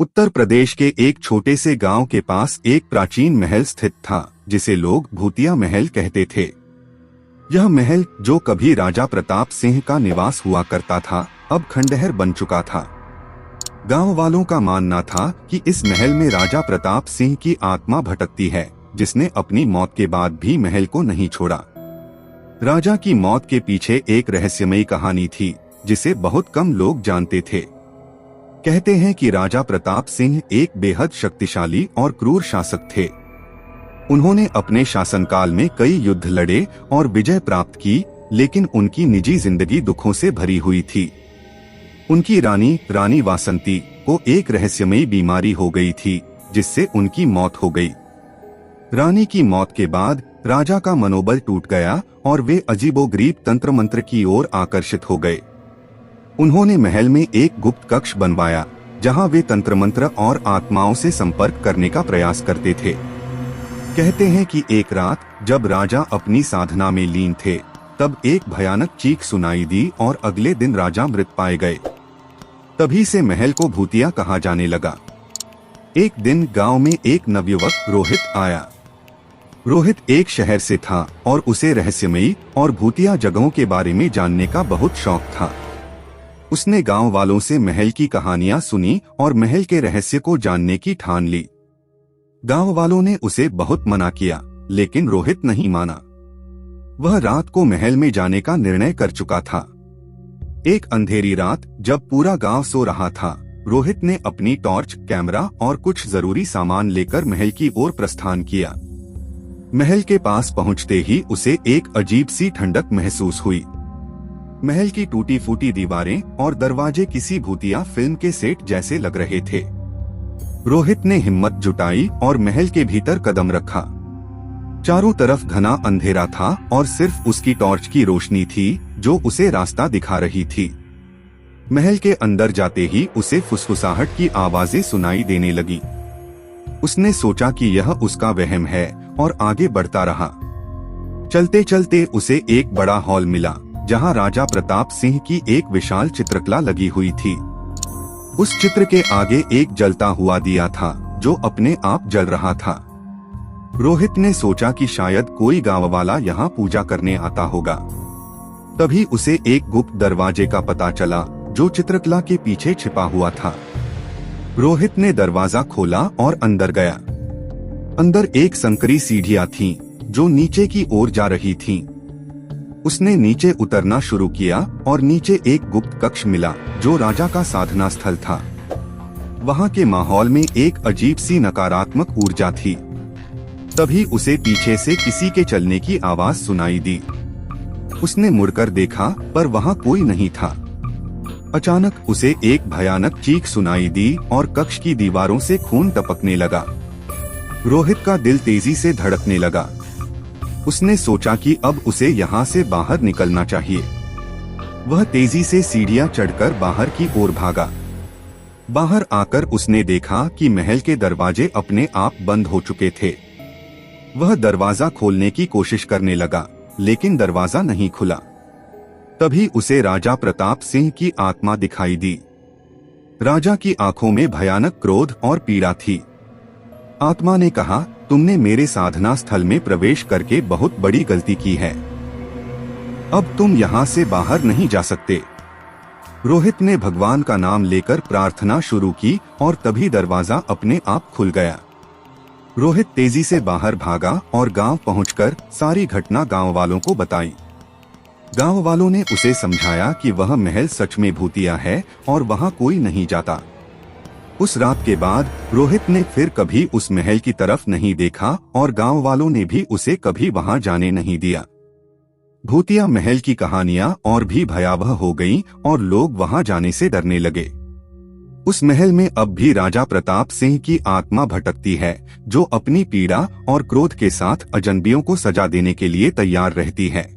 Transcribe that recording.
उत्तर प्रदेश के एक छोटे से गांव के पास एक प्राचीन महल स्थित था जिसे लोग भूतिया महल कहते थे। यह महल जो कभी राजा प्रताप सिंह का निवास हुआ करता था, अब खंडहर बन चुका था। गांव वालों का मानना था कि इस महल में राजा प्रताप सिंह की आत्मा भटकती है, जिसने अपनी मौत के बाद भी महल को नहीं छोड़ा। राजा की मौत के पीछे एक रहस्यमयी कहानी थी जिसे बहुत कम लोग जानते थे। कहते हैं कि राजा प्रताप सिंह एक बेहद शक्तिशाली और क्रूर शासक थे। उन्होंने अपने शासनकाल में कई युद्ध लड़े और विजय प्राप्त की, लेकिन उनकी निजी जिंदगी दुखों से भरी हुई थी। उनकी रानी वासंती को एक रहस्यमयी बीमारी हो गई थी, जिससे उनकी मौत हो गई। रानी की मौत के बाद राजा का मनोबल टूट गया और वे अजीबोगरीब तंत्र मंत्र की ओर आकर्षित हो गए। उन्होंने महल में एक गुप्त कक्ष बनवाया, जहां वे तंत्र मंत्र और आत्माओं से संपर्क करने का प्रयास करते थे। कहते हैं कि एक रात जब राजा अपनी साधना में लीन थे, तब एक भयानक चीख सुनाई दी और अगले दिन राजा मृत पाए गए। तभी से महल को भूतिया कहा जाने लगा। एक दिन गांव में एक नवयुवक रोहित आया। रोहित एक शहर से था और उसे रहस्यमयी और भूतिया जगहों के बारे में जानने का बहुत शौक था। उसने गांव वालों से महल की कहानियां सुनी और महल के रहस्य को जानने की ठान ली। गांव वालों ने उसे बहुत मना किया, लेकिन रोहित नहीं माना। वह रात को महल में जाने का निर्णय कर चुका था। एक अंधेरी रात जब पूरा गांव सो रहा था, रोहित ने अपनी टॉर्च, कैमरा और कुछ जरूरी सामान लेकर महल की ओर प्रस्थान किया। महल के पास पहुंचते ही उसे एक अजीब सी ठंडक महसूस हुई। महल की टूटी फूटी दीवारें और दरवाजे किसी भूतिया फिल्म के सेट जैसे लग रहे थे। रोहित ने हिम्मत जुटाई और महल के भीतर कदम रखा। चारों तरफ घना अंधेरा था और सिर्फ उसकी टॉर्च की रोशनी थी जो उसे रास्ता दिखा रही थी। महल के अंदर जाते ही उसे फुसफुसाहट की आवाजें सुनाई देने लगी। उसने सोचा कि यह उसका वहम है और आगे बढ़ता रहा। चलते चलते उसे एक बड़ा हॉल मिला, जहां राजा प्रताप सिंह की एक विशाल चित्रकला लगी हुई थी। उस चित्र के आगे एक जलता हुआ दिया था जो अपने आप जल रहा था। रोहित ने सोचा कि शायद कोई गांव वाला यहाँ पूजा करने आता होगा। तभी उसे एक गुप्त दरवाजे का पता चला जो चित्रकला के पीछे छिपा हुआ था। रोहित ने दरवाजा खोला और अंदर गया। अंदर एक संकरी सीढ़ियां थीं जो नीचे की ओर जा रही थीं। उसने नीचे उतरना शुरू किया और नीचे एक गुप्त कक्ष मिला जो राजा का साधना स्थल था। वहां के माहौल में एक अजीब सी नकारात्मक ऊर्जा थी। तभी उसे पीछे से किसी के चलने की आवाज सुनाई दी। उसने मुड़कर देखा, पर वहां कोई नहीं था। अचानक उसे एक भयानक चीख सुनाई दी और कक्ष की दीवारों से खून टपकने लगा। रोहित का दिल तेजी से धड़कने लगा। उसने सोचा कि अब उसे यहाँ से बाहर निकलना चाहिए। वह तेजी से सीढ़ियां चढ़कर बाहर की ओर भागा। बाहर आकर उसने देखा कि महल के दरवाजे अपने आप बंद हो चुके थे। वह दरवाजा खोलने की कोशिश करने लगा, लेकिन दरवाजा नहीं खुला। तभी उसे राजा प्रताप सिंह की आत्मा दिखाई दी। राजा की आंखों में भयानक क्रोध और पीड़ा थी। आत्मा ने कहा, तुमने मेरे साधना स्थल में प्रवेश करके बहुत बड़ी गलती की है। अब तुम यहाँ से बाहर नहीं जा सकते। रोहित ने भगवान का नाम लेकर प्रार्थना शुरू की और तभी दरवाजा अपने आप खुल गया। रोहित तेजी से बाहर भागा और गांव पहुंचकर सारी घटना गांव वालों को बताई। गांव वालों ने उसे समझाया कि वह महल सच में भूतिया है और वहां कोई नहीं जाता। उस रात के बाद रोहित ने फिर कभी उस महल की तरफ नहीं देखा और गांव वालों ने भी उसे कभी वहां जाने नहीं दिया। भूतिया महल की कहानियां और भी भयावह हो गईं और लोग वहां जाने से डरने लगे। उस महल में अब भी राजा प्रताप सिंह की आत्मा भटकती है, जो अपनी पीड़ा और क्रोध के साथ अजनबियों को सजा देने के लिए तैयार रहती है।